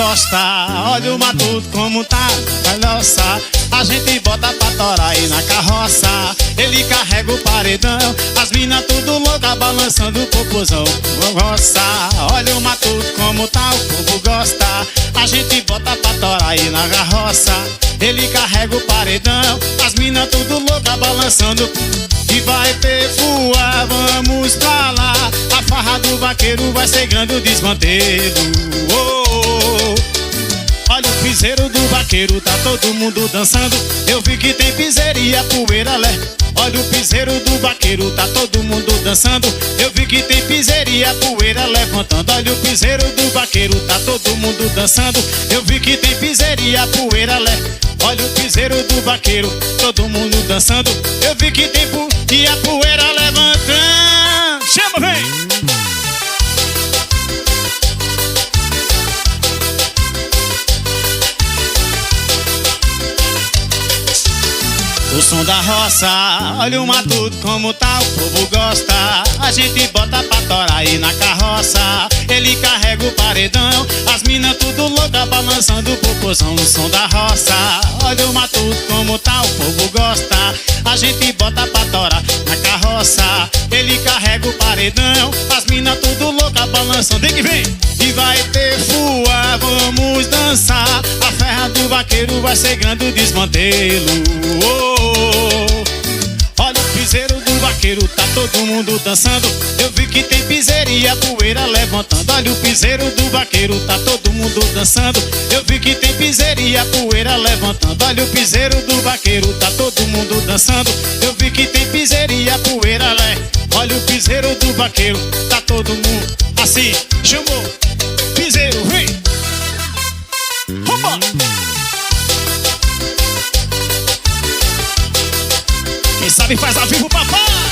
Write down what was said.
gosta. Olha o matuto como tá, nossa. A gente bota pra torar aí na carroça. Ele carrega o paredão, as minas tudo louca balançando o popozão. Nossa, olha o matuto como tá, o povo gosta. A gente bota pra torar aí na carroça. Ele carrega o paredão, as minas tudo louca balançando. E vai ter voar, vamos pra lá. A farra do vaqueiro vai ser grande o desmantelo. Oh, oh, oh. Olha o piseiro do vaqueiro, tá todo mundo dançando. Eu vi que tem piseiro e a poeira olha o piseiro do vaqueiro, tá todo mundo dançando. Eu vi que tem piseiro e a poeira levantando. Olha o piseiro do vaqueiro, tá todo mundo dançando. Eu vi que tem piseiro e a poeira olha o piseiro do vaqueiro, todo mundo dançando. Eu vi que tem e a poeira levantando. Chama, vem! O som da roça, olha o matuto como tá, o povo gosta. A gente bota pra torar aí na carroça. Ele carrega o paredão, as minas tudo louca balançando o popozão. O som da roça, olha o matuto como tá, o povo gosta. A gente bota pra torar na carroça. Ele carrega o paredão, as minas tudo louca balançando. Vem que vem! E vai ter fua, vamos dançar. A ferra do vaqueiro vai ser grande o desmantelo. Oh, oh, oh. Olha o piseiro do vaqueiro, tá todo mundo dançando. Eu vi que tem piseiro e a poeira levantando. Olha o piseiro do vaqueiro, tá todo mundo dançando. Eu vi que tem piseiro e a poeira levantando. Olha o piseiro do vaqueiro, tá todo mundo dançando. Eu vi que tem piseiro e a poeira olha o piseiro do vaqueiro, tá todo mundo assim. Chamou, piseiro, vem! Vambora! Quem sabe faz ao vivo, papai!